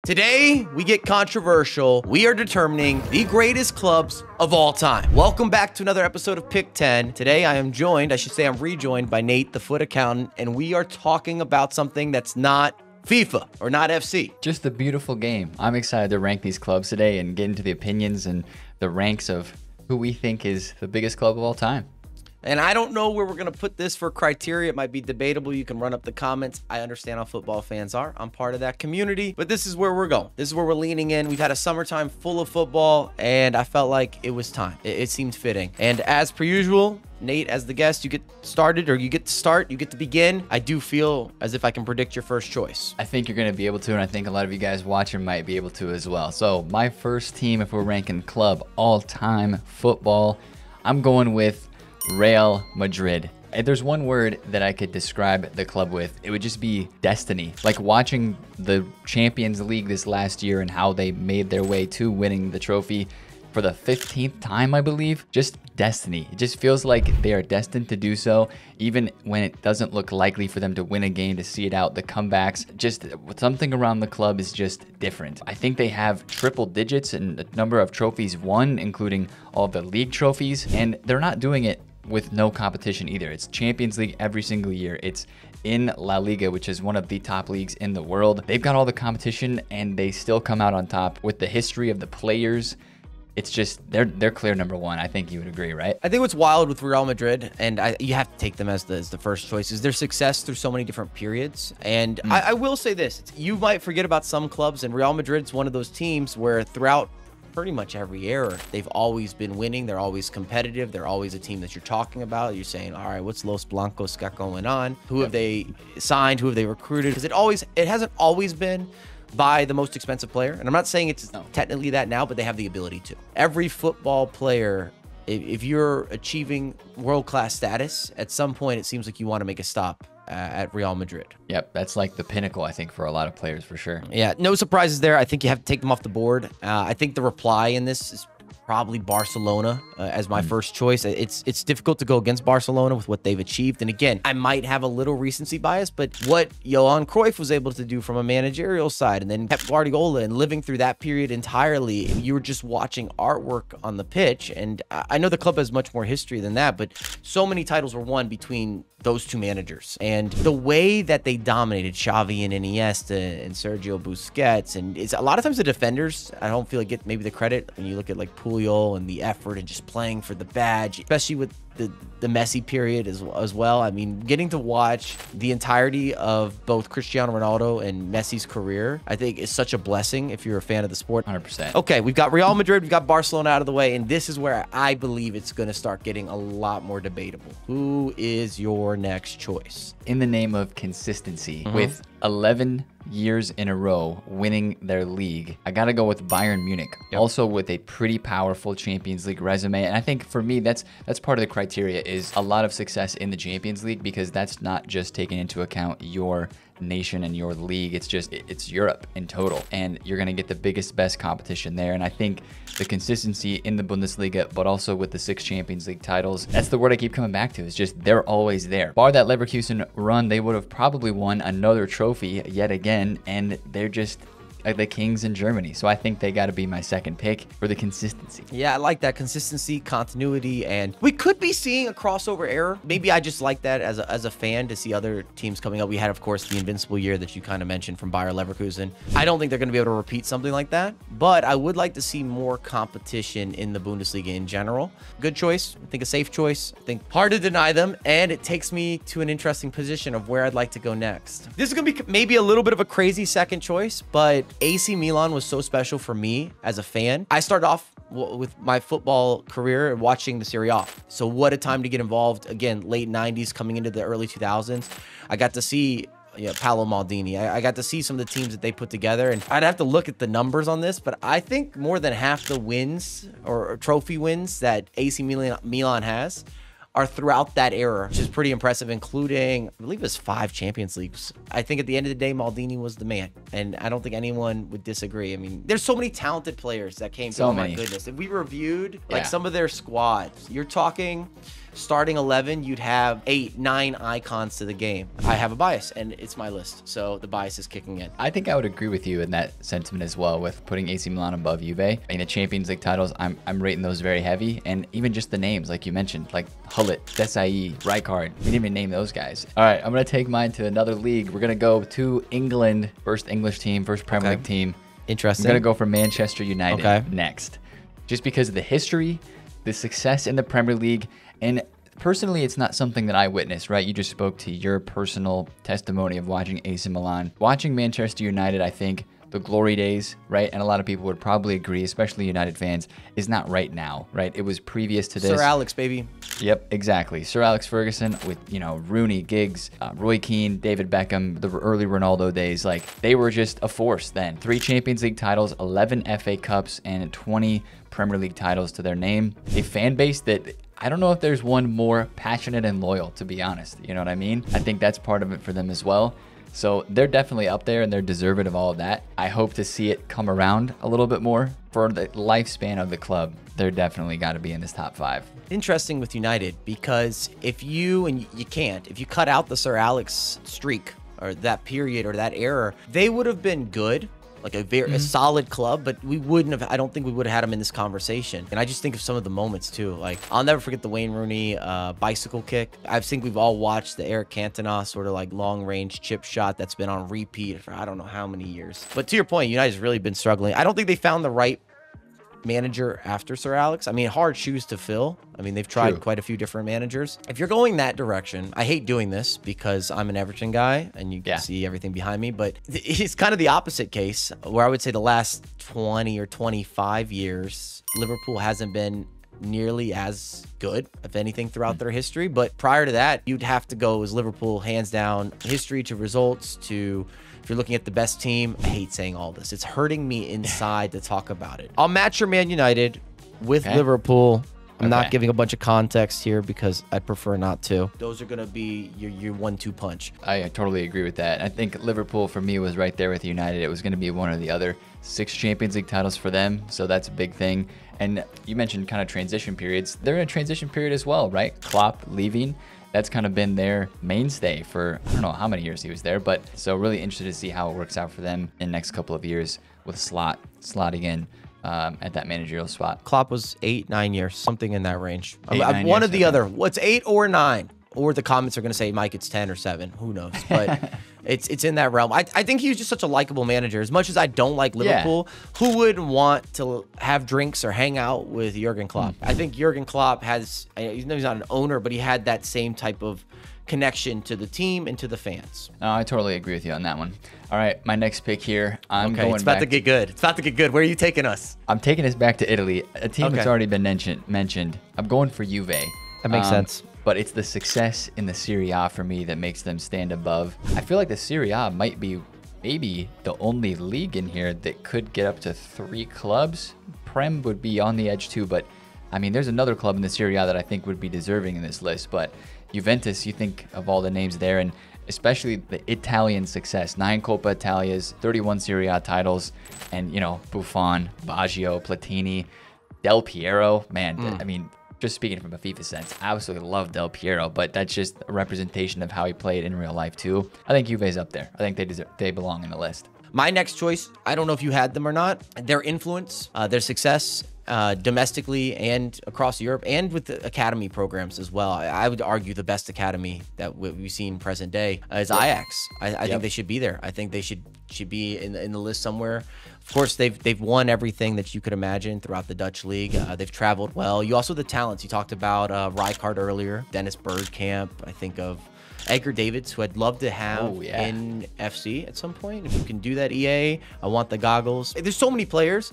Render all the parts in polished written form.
Today, we get controversial. We are determining the greatest clubs of all time. Welcome back to another episode of Pick 10. Today, I'm rejoined by Nate, the Foot Accountant, and we are talking about something that's not FIFA or not FC. Just a beautiful game. I'm excited to rank these clubs today and get into the opinions and the ranks of who we think is the biggest club of all time. And I don't know where we're going to put this for criteria. It might be debatable. You can run up the comments. I understand how football fans are. I'm part of that community, but this is where we're going. This is where we're leaning in. We've had a summertime full of football, and I felt like it was time. It seemed fitting. And as per usual, Nate, as the guest, you get started, or you get to start, you get to begin. I do feel as if I can predict your first choice. I think you're going to be able to, and I think a lot of you guys watching might be able to as well. So my first team, if we're ranking club all-time football, I'm going with Real Madrid. If there's one word that I could describe the club with, it would just be destiny. Like watching the Champions League this last year and how they made their way to winning the trophy for the 15th time, I believe. Just destiny. It just feels like they are destined to do so, even when it doesn't look likely for them to win a game, to see it out, the comebacks. Just something around the club is just different. I think they have triple digits in the number of trophies won, including all the league trophies, and they're not doing it with no competition either. It's Champions League every single year. It's in La Liga, which is one of the top leagues in the world. They've got all the competition and they still come out on top with the history of the players. It's just, they're clear number one. I think you would agree, right? I think what's wild with Real Madrid, and you have to take them as the first choice, is their success through so many different periods. And I will say this, you might forget about some clubs, and Real Madrid's one of those teams where throughout pretty much every era, they've always been winning. They're always competitive. They're always a team that you're talking about. You're saying, all right, what's Los Blancos got going on? Who have they signed? Who have they recruited? Because it hasn't always been by the most expensive player. And I'm not saying it's technically that now, but they have the ability to. Every football player, if you're achieving world-class status, at some point, it seems like you want to make a stop at Real Madrid. Yep, that's like the pinnacle, I think, for a lot of players, for sure. Yeah, no surprises there. I think you have to take them off the board. I think the reply in this is probably Barcelona as my first choice. It's difficult to go against Barcelona with what they've achieved. And again, I might have a little recency bias, but what Johan Cruyff was able to do from a managerial side, and then Pep Guardiola, and living through that period entirely, you were just watching artwork on the pitch. And I know the club has much more history than that, but so many titles were won between those two managers. And the way that they dominated Xavi and Iniesta and Sergio Busquets, and it's a lot of times the defenders, I don't feel like get maybe the credit when you look at like Puyol and the effort and just playing for the badge, especially with the Messi period as well. I mean, getting to watch the entirety of both Cristiano Ronaldo and Messi's career, I think is such a blessing if you're a fan of the sport. 100%. Okay, we've got Real Madrid, we've got Barcelona out of the way, and this is where I believe it's going to start getting a lot more debatable. Who is your next choice? In the name of consistency, with 11 years in a row winning their league, I gotta go with Bayern Munich. Also with a pretty powerful Champions League resume, and I think for me that's part of the criteria, is a lot of success in the Champions League, because that's not just taking into account your nation and your league, it's Europe in total, and you're gonna get the biggest, best competition there. And I think the consistency in the Bundesliga, but also with the 6 Champions League titles, that's the word I keep coming back to, is just they're always there. Bar that Leverkusen run, they would have probably won another trophy yet again, and they're just the kings in Germany. So I think they got to be my second pick for the consistency. Yeah, I like that consistency, continuity, and we could be seeing a crossover era. Maybe I just like that as a fan, to see other teams coming up. We had, of course, the invincible year that you kind of mentioned from Bayer Leverkusen. I don't think they're going to be able to repeat something like that, but I would like to see more competition in the Bundesliga in general. Good choice. I think a safe choice. I think hard to deny them, and it takes me to an interesting position of where I'd like to go next. This is going to be maybe a little bit of a crazy second choice, but AC Milan was so special for me as a fan. I started off with my football career watching the Serie A. So what a time to get involved. Again, late 90s coming into the early 2000s. I got to see Paolo Maldini. I got to see some of the teams that they put together, and I'd have to look at the numbers on this, but I think more than half the wins or trophy wins that AC Milan has are throughout that era, which is pretty impressive, including, I believe it was 5 Champions Leagues. I think at the end of the day, Maldini was the man, and I don't think anyone would disagree. I mean, there's so many talented players that came through. Oh my goodness. If we reviewed like some of their squads, you're talking starting 11, you'd have 8, 9 icons to the game. I have a bias, and it's my list, so the bias is kicking in. I think I would agree with you in that sentiment as well, with putting AC Milan above Juve. I mean, the Champions League titles, I'm rating those very heavy, and even just the names, like you mentioned, like Hullet, Desai, Rijkaard. We didn't even name those guys. All right, I'm gonna take mine to another league. We're gonna go to England, first English team, first Premier League team. Interesting. I'm gonna go for Manchester United next, just because of the history, the success in the Premier League, and personally, it's not something that I witnessed, right? You just spoke to your personal testimony of watching AC Milan. Watching Manchester United, I think the glory days, right? And a lot of people would probably agree, especially United fans, is not right now, right? It was previous to this. Sir Alex, baby. Yep, exactly. Sir Alex Ferguson with, Rooney, Giggs, Roy Keane, David Beckham, the early Ronaldo days. Like, they were just a force then. 3 Champions League titles, 11 FA Cups, and 20 Premier League titles to their name. A fan base that I don't know if there's one more passionate and loyal, to be honest. You know what I mean? I think that's part of it for them as well. So they're definitely up there and they're deserving of all of that. I hope to see it come around a little bit more for the lifespan of the club. They're definitely got to be in this top 5. Interesting with United, because if you cut out the Sir Alex streak or that period or that era, they would have been good. Like a solid club, but I don't think we would have had him in this conversation. And I just think of some of the moments too. Like, I'll never forget the Wayne Rooney bicycle kick. I think we've all watched the Eric Cantona sort of like long range chip shot that's been on repeat for I don't know how many years. But to your point, United's really been struggling. I don't think they found the right manager after Sir Alex. I mean, hard shoes to fill. I mean, they've tried quite a few different managers. If you're going that direction, I hate doing this because I'm an Everton guy and you can see everything behind me, but it's kind of the opposite case where I would say the last 20 or 25 years, Liverpool hasn't been nearly as good, if anything, throughout their history. But prior to that, you'd have to go as Liverpool, hands down, history to results to... If you're looking at the best team, I hate saying all this. It's hurting me inside to talk about it. I'll match your Man United with Liverpool. I'm not giving a bunch of context here because I prefer not to. Those are going to be your 1-2 punch. I totally agree with that. I think Liverpool, for me, was right there with United. It was going to be one or the other. 6 Champions League titles for them, so that's a big thing. And you mentioned kind of transition periods. They're in a transition period as well, right? Klopp leaving. That's kind of been their mainstay for, I don't know how many years he was there, but so really interested to see how it works out for them in the next couple of years with slotting in at that managerial spot. Klopp was 8-9 years, something in that range. One or the other. What's 8 or 9? Or the comments are going to say, Mike, it's 10 or 7. Who knows? But it's in that realm. I think he's just such a likable manager. As much as I don't like Liverpool, who wouldn't want to have drinks or hang out with Jurgen Klopp? I think Jurgen Klopp has, he's not an owner, but he had that same type of connection to the team and to the fans. No, I totally agree with you on that one. All right, my next pick here. It's about to get good. It's about to get good. Where are you taking us? I'm taking us back to Italy, a team that's already been mentioned. I'm going for Juve. That makes sense. But it's the success in the Serie A for me that makes them stand above. I feel like the Serie A might be maybe the only league in here that could get up to 3 clubs. Prem would be on the edge too, but I mean, there's another club in the Serie A that I think would be deserving in this list. But Juventus, you think of all the names there, and especially the Italian success. 9 Coppa Italias, 31 Serie A titles, and, Buffon, Baggio, Platini, Del Piero. Man, I mean... Just speaking from a FIFA sense, I absolutely love Del Piero, but that's just a representation of how he played in real life too. I think Juve's up there. I think they belong in the list. My next choice, I don't know if you had them or not. Their influence, their success domestically and across Europe, and with the academy programs as well. I would argue the best academy that we've seen present day is Ajax. I think they should be there. I think they should be in the list somewhere. Of course, they've won everything that you could imagine throughout the Dutch league. They've traveled well. You also the talents. You talked about Rijkaard earlier, Dennis Bergkamp. I think of Edgar Davids, who I'd love to have in FC at some point. If you can do that, EA, I want the goggles. There's so many players,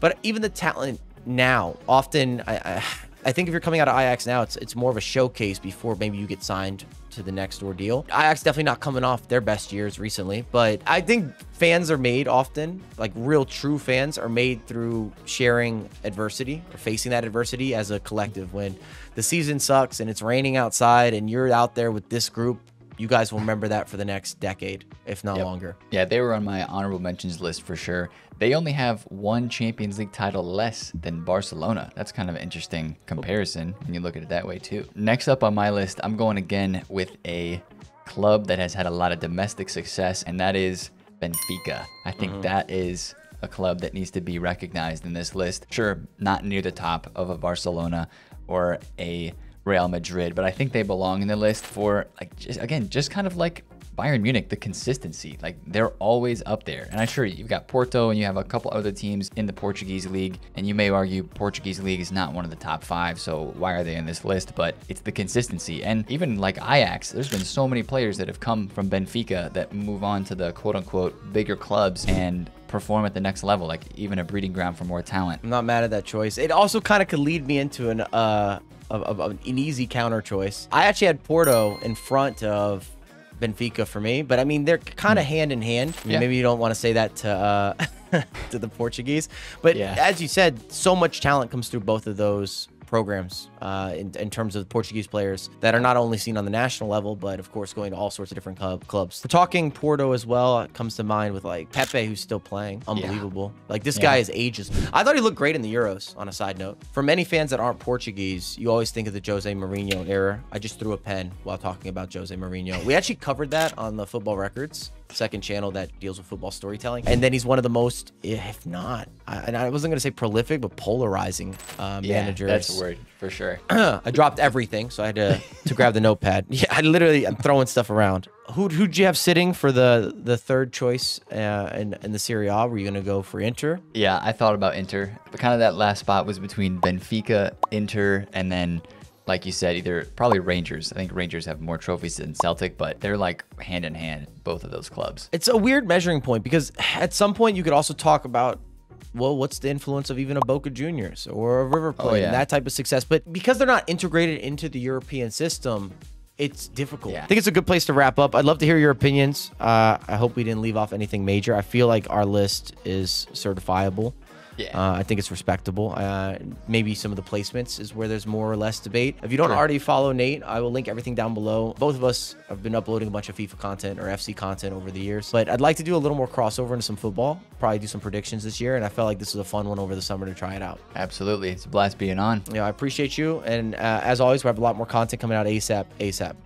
but even the talent now, often I think if you're coming out of Ajax now, it's more of a showcase before maybe you get signed to the next ordeal. Ajax definitely not coming off their best years recently, but I think fans are made often, like real true fans are made through sharing adversity or facing that adversity as a collective. When the season sucks and it's raining outside and you're out there with this group, you guys will remember that for the next decade, if not longer. Yeah, they were on my honorable mentions list for sure. They only have one Champions League title less than Barcelona. That's kind of an interesting comparison when you look at it that way too. Next up on my list, I'm going again with a club that has had a lot of domestic success, and that is Benfica. I think that is a club that needs to be recognized in this list. Sure, not near the top of a Barcelona or a Real Madrid, but I think they belong in the list for, like, just kind of like Bayern Munich, the consistency. Like, they're always up there. And I'm sure you've got Porto and you have a couple other teams in the Portuguese league, and you may argue Portuguese league is not one of the top 5, so why are they in this list? But it's the consistency. And even like Ajax, there's been so many players that have come from Benfica that move on to the quote-unquote bigger clubs and perform at the next level, like even a breeding ground for more talent. I'm not mad at that choice. It also kind of could lead me into an easy counter choice. I actually had Porto in front of Benfica for me, but I mean, they're kind of hand in hand. I mean, maybe you don't want to say that to to the Portuguese, but as you said, so much talent comes through both of those programs in terms of Portuguese players that are not only seen on the national level, but of course going to all sorts of different clubs. We're talking Porto as well. It comes to mind with like Pepe, who's still playing. Unbelievable. Like, this guy is ages. I thought he looked great in the Euros, on a side note. For many fans that aren't Portuguese, you always think of the Jose Mourinho era. I just threw a pen while talking about Jose Mourinho. We actually covered that on the Football Records, second channel that deals with football storytelling. And then he's one of the most, if not, and I wasn't going to say prolific, but polarizing managers. That's a word for sure. I dropped everything, so I had to grab the notepad. Yeah, I'm throwing stuff around. Who'd you have sitting for the third choice in the Serie A? Were you going to go for Inter? Yeah, I thought about Inter, but kind of that last spot was between Benfica, Inter, and then, like you said, either probably Rangers. I think Rangers have more trophies than Celtic, but they're like hand in hand, both of those clubs. It's a weird measuring point because at some point you could also talk about, well, what's the influence of even a Boca Juniors or a River Plate and that type of success? But because they're not integrated into the European system, it's difficult. I think it's a good place to wrap up. I'd love to hear your opinions. I hope we didn't leave off anything major. I feel like our list is certifiable. I think it's respectable. Maybe some of the placements is where there's more or less debate. If you don't already follow Nate, I will link everything down below. Both of us have been uploading a bunch of FIFA content or FC content over the years, but I'd like to do a little more crossover into some football, probably do some predictions this year, and I felt like this was a fun one over the summer to try it out. Absolutely. It's a blast being on. Yeah, I appreciate you, and as always, we have a lot more content coming out ASAP.